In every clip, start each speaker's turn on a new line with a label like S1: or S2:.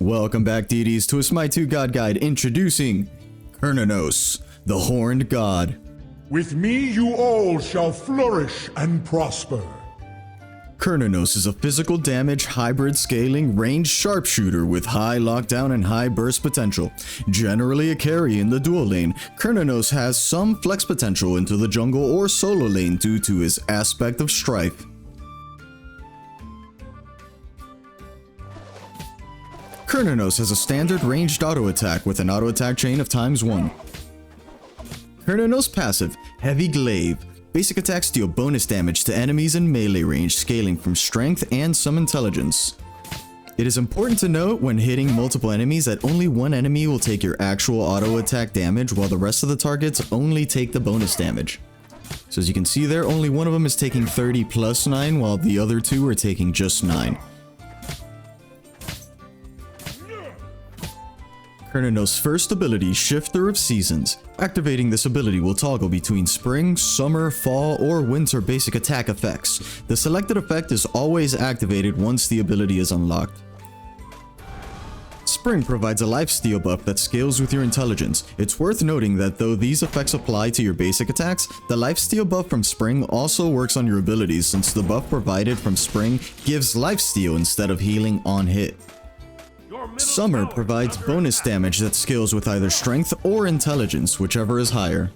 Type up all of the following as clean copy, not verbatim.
S1: Welcome back, deities, to a Smite 2 God Guide introducing Cernunnos, the Horned God.
S2: With me you all shall flourish and prosper.
S1: Cernunnos is a physical damage hybrid scaling ranged sharpshooter with high lockdown and high burst potential. Generally a carry in the dual lane, Cernunnos has some flex potential into the jungle or solo lane due to his aspect of strife. Cernunnos has a standard ranged auto attack with an auto attack chain of ×1. Cernunnos passive, Heavy Glaive. Basic attacks deal bonus damage to enemies in melee range, scaling from strength and some intelligence. It is important to note when hitting multiple enemies that only one enemy will take your actual auto attack damage while the rest of the targets only take the bonus damage. So as you can see there, only one of them is taking 30 plus 9 while the other two are taking just 9. Cernunnos' first ability, Shifter of Seasons. Activating this ability will toggle between spring, summer, fall, or winter basic attack effects. The selected effect is always activated once the ability is unlocked. Spring provides a lifesteal buff that scales with your intelligence. It's worth noting that though these effects apply to your basic attacks, the lifesteal buff from Spring also works on your abilities since the buff provided from Spring gives lifesteal instead of healing on hit. Summer provides bonus damage that scales with either strength or intelligence, whichever is higher.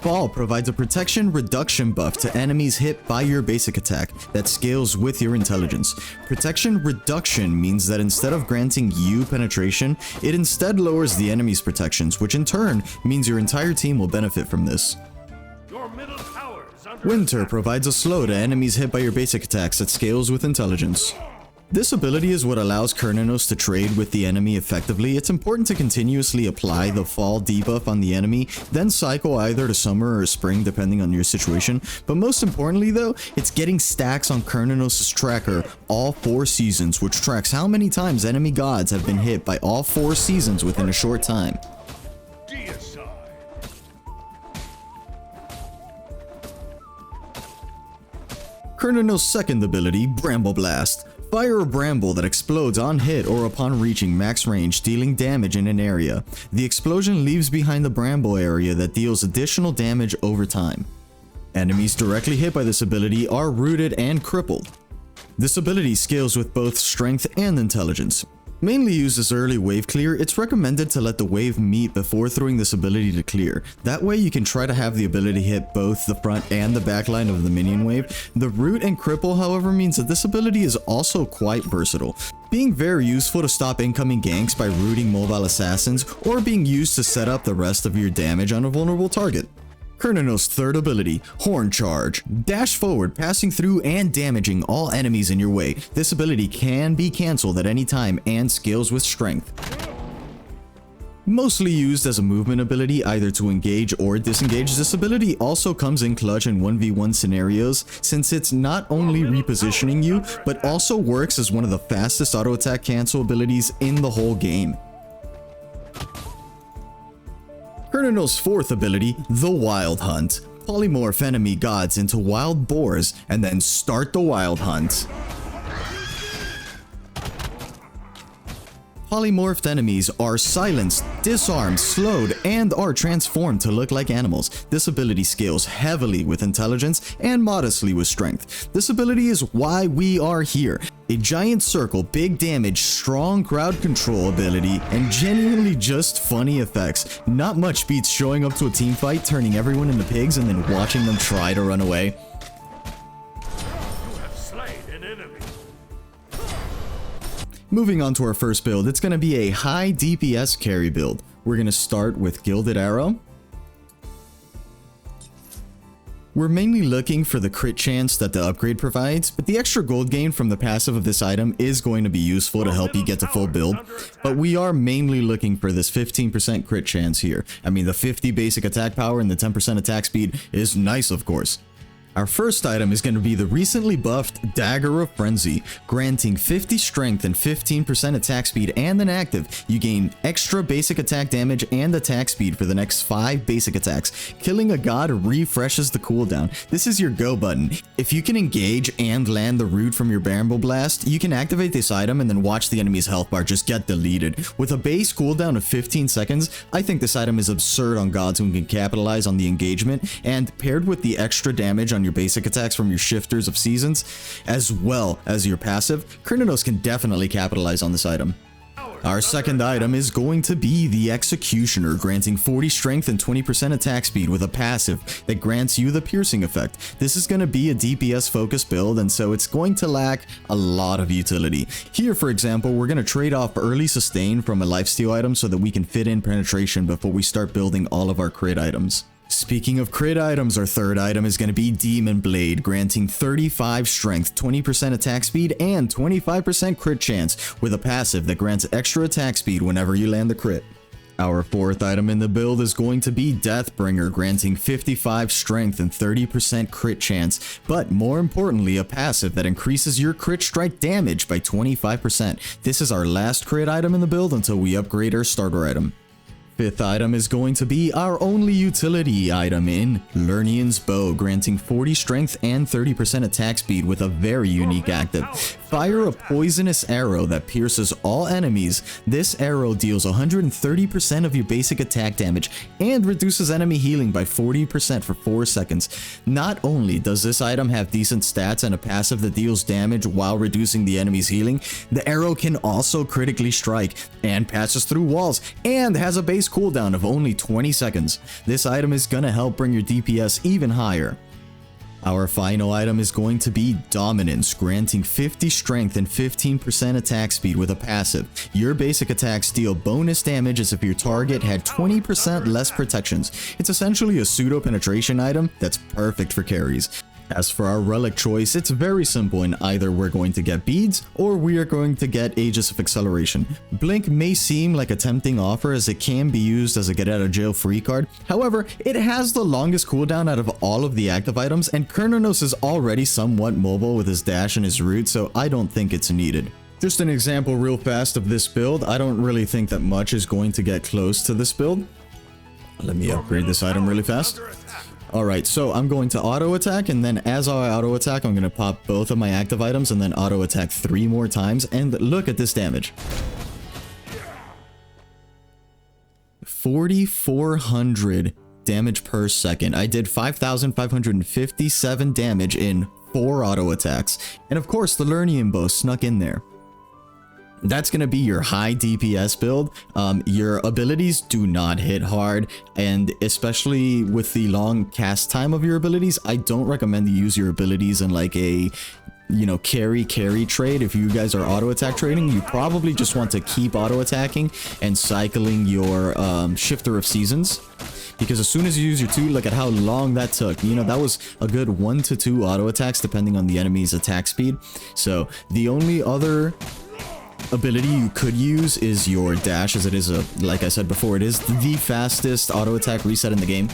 S1: Fall provides a protection reduction buff to enemies hit by your basic attack that scales with your intelligence. Protection reduction means that instead of granting you penetration, it instead lowers the enemy's protections, which in turn means your entire team will benefit from this. Winter provides a slow to enemies hit by your basic attacks that scales with intelligence. This ability is what allows Cernunnos to trade with the enemy effectively. It's important to continuously apply the fall debuff on the enemy, then cycle either to summer or spring depending on your situation. But most importantly though, it's getting stacks on Cernunnos' tracker all 4 seasons, which tracks how many times enemy gods have been hit by all 4 seasons within a short time. Cernunnos' second ability, Bramble Blast. Fire a bramble that explodes on hit or upon reaching max range, dealing damage in an area. The explosion leaves behind the bramble area that deals additional damage over time. Enemies directly hit by this ability are rooted and crippled. This ability scales with both strength and intelligence. Mainly used as early wave clear, it's recommended to let the wave meet before throwing this ability to clear. That way you can try to have the ability hit both the front and the back line of the minion wave. The root and cripple, however, means that this ability is also quite versatile, being very useful to stop incoming ganks by rooting mobile assassins or being used to set up the rest of your damage on a vulnerable target. Cernunnos' third ability, Horn Charge. Dash forward, passing through and damaging all enemies in your way. This ability can be cancelled at any time and scales with strength. Mostly used as a movement ability either to engage or disengage, this ability also comes in clutch in 1v1 scenarios since it's not only repositioning you, but also works as one of the fastest auto attack cancel abilities in the whole game. Cernunnos' fourth ability, the Wild Hunt. Polymorph enemy gods into wild boars and then start the wild hunt. Polymorphed enemies are silenced, disarmed, slowed, and are transformed to look like animals. This ability scales heavily with intelligence and modestly with strength. This ability is why we are here. A giant circle, big damage, strong crowd control ability, and genuinely just funny effects. Not much beats showing up to a team fight, turning everyone into pigs, and then watching them try to run away. Moving on to our first build, it's going to be a high DPS carry build. We're going to start with Gilded Arrow. We're mainly looking for the crit chance that the upgrade provides, but the extra gold gain from the passive of this item is going to be useful to help you get to full build. But we are mainly looking for this 15% crit chance here. I mean, the 50 basic attack power and the 10% attack speed is nice, of course. Our first item is going to be the recently buffed Dagger of Frenzy, granting 50 strength and 15% attack speed, and then active, you gain extra basic attack damage and attack speed for the next 5 basic attacks. Killing a god refreshes the cooldown. This is your go button. If you can engage and land the root from your Bramble Blast, you can activate this item and then watch the enemy's health bar just get deleted. With a base cooldown of 15 seconds, I think this item is absurd on gods who can capitalize on the engagement, and paired with the extra damage on your basic attacks from your Shifters of Seasons, as well as your passive, Cernunnos can definitely capitalize on this item. Our second item is going to be the Executioner, granting 40 strength and 20% attack speed with a passive that grants you the piercing effect. This is going to be a DPS focused build, and so it's going to lack a lot of utility. Here, for example, we're going to trade off early sustain from a lifesteal item so that we can fit in penetration before we start building all of our crit items. Speaking of crit items, our third item is going to be Demon Blade, granting 35 strength, 20% attack speed, and 25% crit chance with a passive that grants extra attack speed whenever you land the crit. Our fourth item in the build is going to be Deathbringer, granting 55 strength and 30% crit chance, but more importantly, a passive that increases your crit strike damage by 25%. This is our last crit item in the build until we upgrade our starter item. Fifth item is going to be our only utility item in Lernian's Bow, granting 40 strength and 30% attack speed with a very unique active. Fire a poisonous arrow that pierces all enemies. This arrow deals 130% of your basic attack damage and reduces enemy healing by 40% for 4 seconds. Not only does this item have decent stats and a passive that deals damage while reducing the enemy's healing, the arrow can also critically strike and passes through walls and has a base cooldown of only 20 seconds. This item is gonna help bring your DPS even higher. Our final item is going to be Dominance, granting 50 strength and 15% attack speed with a passive. Your basic attacks deal bonus damage as if your target had 20% less protections. It's essentially a pseudo penetration item that's perfect for carries. As for our relic choice, it's very simple, and either we're going to get beads or we are going to get Aegis of Acceleration. Blink may seem like a tempting offer as it can be used as a get out of jail free card. However, it has the longest cooldown out of all of the active items, and Cernunnos is already somewhat mobile with his dash and his root, so I don't think it's needed. Just an example real fast of this build. I don't really think that much is going to get close to this build. Let me upgrade this item really fast. Alright, so I'm going to auto attack, and then as I auto attack, I'm going to pop both of my active items and then auto attack 3 more times, and look at this damage. 4,400 damage per second. I did 5,557 damage in 4 auto attacks, and of course the Lernian Bow snuck in there. That's going to be your high DPS build. Your abilities do not hit hard, and especially with the long cast time of your abilities, I don't recommend you use your abilities in like a, you know, carry trade. If you guys are auto attack trading, you probably just want to keep auto attacking and cycling your Shifter of Seasons. Because as soon as you use your 2, look at how long that took. You know, that was a good 1 to 2 auto attacks depending on the enemy's attack speed. So the only other ability you could use is your dash, as it is like I said before, it is the fastest auto attack reset in the game.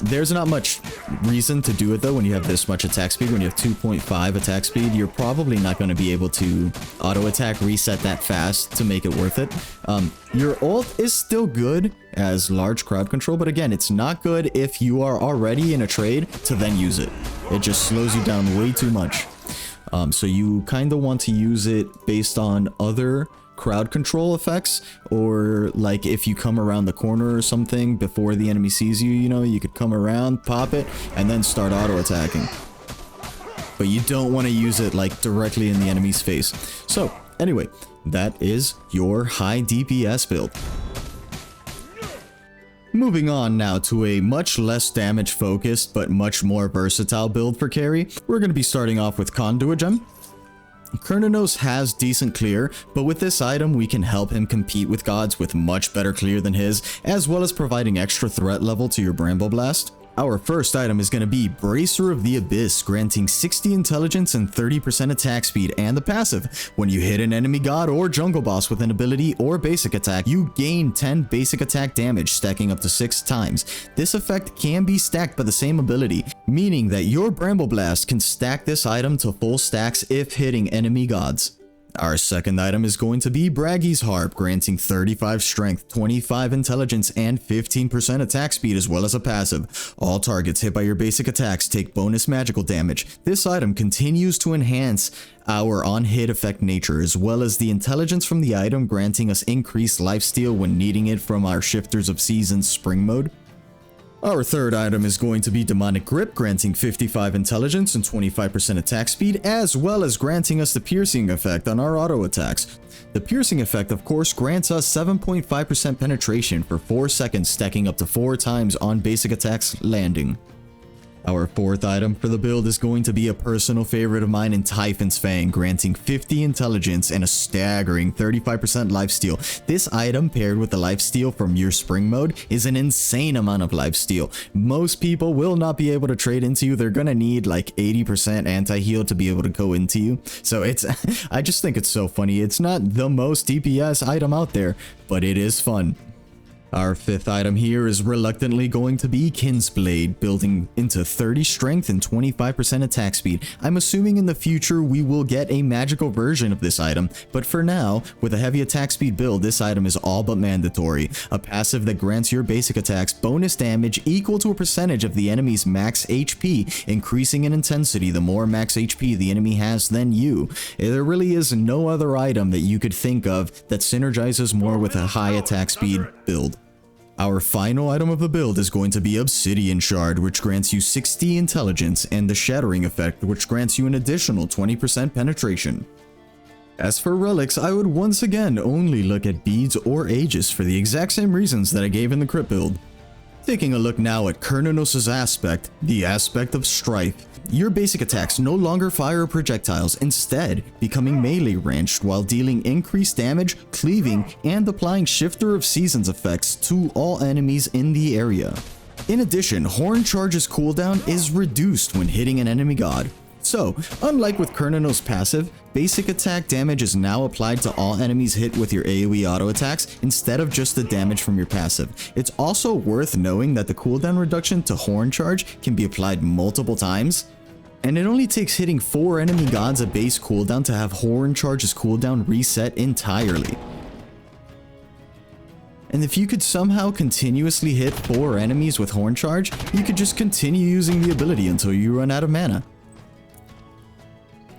S1: There's not much reason to do it though when you have this much attack speed. When you have 2.5 attack speed, you're probably not going to be able to auto attack reset that fast to make it worth it. Your ult is still good as large crowd control, but again, it's not good if you are already in a trade to then use it. It just slows you down way too much. So you kind of want to use it based on other crowd control effects, or like if you come around the corner or something before the enemy sees you, you know, you could come around, pop it, and then start auto attacking. But you don't want to use it like directly in the enemy's face. So anyway, that is your high DPS build. Moving on now to a much less damage focused but much more versatile build for carry. We're going to be starting off with Conduit Gem. Cernunnos has decent clear, but with this item we can help him compete with gods with much better clear than his, as well as providing extra threat level to your Bramble Blast. Our first item is going to be Bracer of the Abyss, granting 60 intelligence and 30% attack speed, and the passive. When you hit an enemy god or jungle boss with an ability or basic attack, you gain 10 basic attack damage, stacking up to 6 times. This effect can be stacked by the same ability, meaning that your Bramble Blast can stack this item to full stacks if hitting enemy gods. Our second item is going to be Braggy's Harp, granting 35 strength, 25 intelligence, and 15% attack speed as well as a passive. All targets hit by your basic attacks take bonus magical damage. This item continues to enhance our on-hit effect nature, as well as the intelligence from the item granting us increased lifesteal when needing it from our Shifters of Seasons spring mode. Our third item is going to be Demonic Grip, granting 55 intelligence and 25% attack speed, as well as granting us the piercing effect on our auto attacks. The piercing effect, of course, grants us 7.5% penetration for 4 seconds, stacking up to 4 times on basic attacks landing. Our fourth item for the build is going to be a personal favorite of mine in Typhon's Fang, granting 50 intelligence and a staggering 35% lifesteal. This item paired with the lifesteal from your spring mode is an insane amount of lifesteal. Most people will not be able to trade into you. They're gonna need like 80% anti-heal to be able to go into you. So it's, I just think it's so funny. It's not the most DPS item out there, but it is fun. Our fifth item here is reluctantly going to be Kinsblade, building into 30 strength and 25% attack speed. I'm assuming in the future we will get a magical version of this item, but for now, with a heavy attack speed build, this item is all but mandatory. A passive that grants your basic attacks bonus damage equal to a percentage of the enemy's max HP, increasing in intensity the more max HP the enemy has than you. There really is no other item that you could think of that synergizes more with a high attack speed build. Our final item of the build is going to be Obsidian Shard, which grants you 60 intelligence, and the Shattering effect, which grants you an additional 20% penetration. As for relics, I would once again only look at beads or Aegis for the exact same reasons that I gave in the crit build. Taking a look now at Cernunnos' aspect, the aspect of Strife. Your basic attacks no longer fire projectiles, instead becoming melee ranged while dealing increased damage, cleaving, and applying Shifter of Seasons effects to all enemies in the area. In addition, Horn Charge's cooldown is reduced when hitting an enemy god. So, unlike with Cernunnos' passive, basic attack damage is now applied to all enemies hit with your AoE auto attacks instead of just the damage from your passive. It's also worth knowing that the cooldown reduction to Horn Charge can be applied multiple times, and it only takes hitting 4 enemy gods a base cooldown to have Horn Charge's cooldown reset entirely. And if you could somehow continuously hit 4 enemies with Horn Charge, you could just continue using the ability until you run out of mana.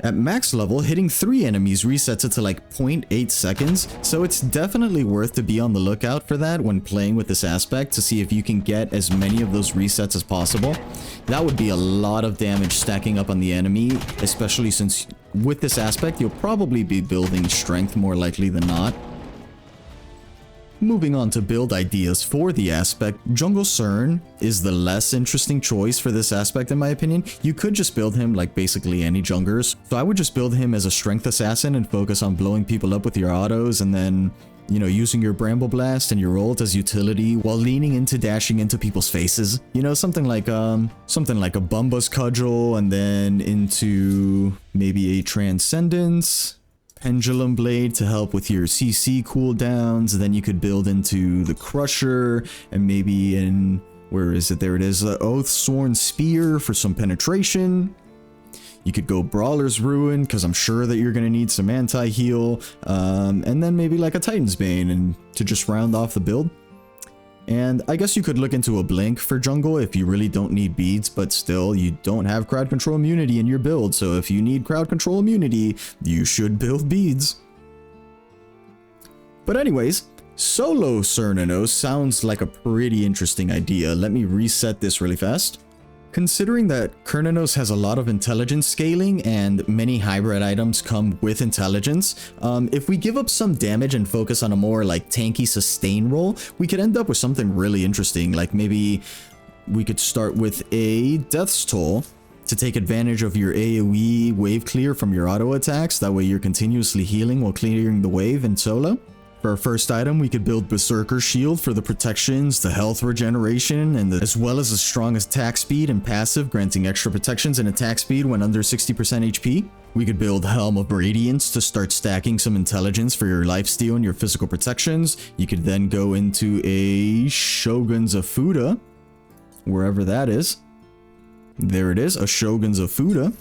S1: At max level, hitting 3 enemies resets it to like 0.8 seconds, so it's definitely worth to be on the lookout for that when playing with this aspect to see if you can get as many of those resets as possible. That would be a lot of damage stacking up on the enemy, especially since with this aspect you'll probably be building strength more likely than not. Moving on to build ideas for the aspect, Jungle Cern is the less interesting choice for this aspect in my opinion. You could just build him like basically any junglers, so I would just build him as a strength assassin and focus on blowing people up with your autos and then, you know, using your Bramble Blast and your ult as utility while leaning into dashing into people's faces. You know, something like a Bumba's Cudgel and then into maybe a Transcendence. Pendulum Blade to help with your CC cooldowns, then you could build into the Crusher, and maybe in, where is it, there it is, Oathsworn Spear for some penetration. You could go Brawler's Ruin, because I'm sure that you're going to need some anti-heal, and then maybe like a Titan's Bane and to just round off the build. And I guess you could look into a Blink for jungle if you really don't need beads, but still, you don't have crowd control immunity in your build, so if you need crowd control immunity, you should build beads. But anyways, solo Cernunnos sounds like a pretty interesting idea. Let me reset this really fast. Considering that Cernunnos has a lot of intelligence scaling and many hybrid items come with intelligence, if we give up some damage and focus on a more like tanky sustain role, we could end up with something really interesting. Like maybe we could start with a Death's Toll to take advantage of your AoE wave clear from your auto attacks. That way you're continuously healing while clearing the wave in solo. For our first item, we could build Berserker Shield for the protections, the health regeneration, and as well as the strongest attack speed and passive, granting extra protections and attack speed when under 60% HP. We could build Helm of Radiance to start stacking some intelligence for your lifesteal and your physical protections. You could then go into a Shogun's Afuda, wherever that is. There it is, a Shogun's Afuda,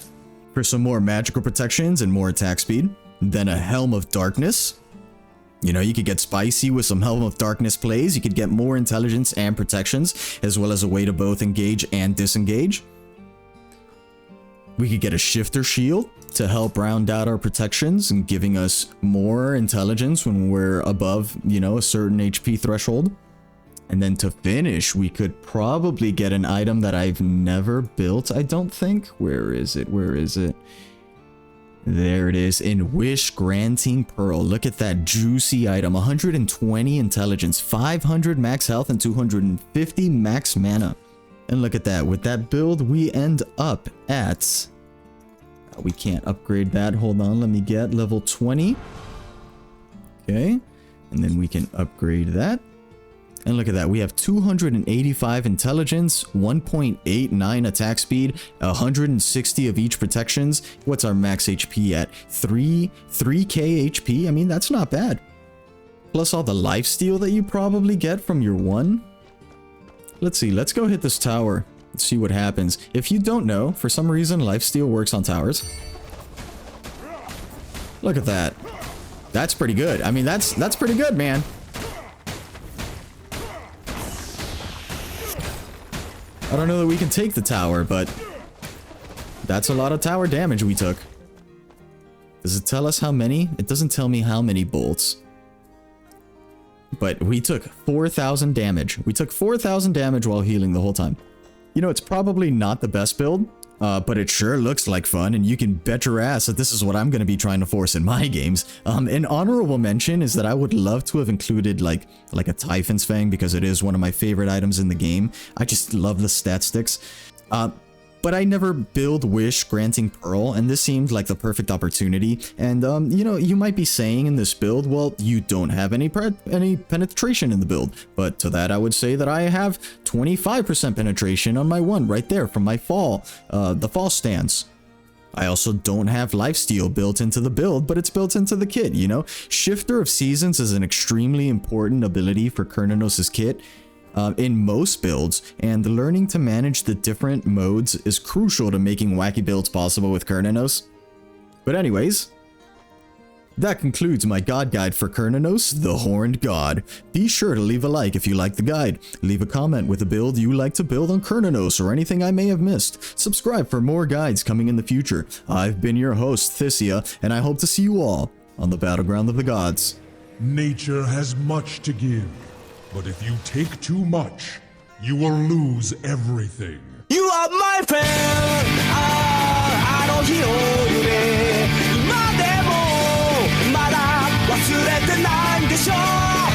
S1: for some more magical protections and more attack speed. Then a Helm of Darkness. You know, you could get spicy with some Helm of Darkness plays. You could get more intelligence and protections, as well as a way to both engage and disengage. We could get a Shifter Shield to help round out our protections and giving us more intelligence when we're above, you know, a certain HP threshold. And then to finish, we could probably get an item that I've never built, I don't think. Where is it? Where is it? There it is, in Wish Granting Pearl. Look at that juicy item. 120 intelligence, 500 max health, and 250 max mana. And look at that. With that build, we end up at... we can't upgrade that. Hold on, let me get level 20. Okay. And then we can upgrade that. And look at that, we have 285 intelligence, 1.89 attack speed, 160 of each protections. What's our max HP at? 3k HP? I mean, that's not bad. Plus all the lifesteal that you probably get from your one. Let's see, let's go hit this tower. Let's see what happens. If you don't know, for some reason, lifesteal works on towers. Look at that. That's pretty good. I mean, that's pretty good, man. I don't know that we can take the tower, but that's a lot of tower damage we took. Does it tell us how many? It doesn't tell me how many bolts. But we took 4,000 damage. We took 4,000 damage while healing the whole time. You know, it's probably not the best build, but it sure looks like fun, and you can bet your ass that this is what I'm going to be trying to force in my games. An honorable mention is that I would love to have included like a Typhon's Fang, because it is one of my favorite items in the game. I just love the stat sticks. But I never build Wish Granting Pearl, and this seemed like the perfect opportunity. And, you know, you might be saying in this build, well, you don't have any penetration in the build. But to that, I would say that I have 25% penetration on my one right there from my fall, the fall stance. I also don't have lifesteal built into the build, but it's built into the kit, you know? Shifter of Seasons is an extremely important ability for Cernunnos' kit. In most builds, and learning to manage the different modes is crucial to making wacky builds possible with Cernunnos. But anyways, that concludes my god guide for Cernunnos, the Horned God. Be sure to leave a like if you like the guide. Leave a comment with a build you like to build on Cernunnos or anything I may have missed. Subscribe for more guides coming in the future. I've been your host, Thisia, and I hope to see you all on the battleground of the gods.
S2: Nature has much to give. But if you take too much, you will lose everything.
S3: You are my friend. I don't hear you.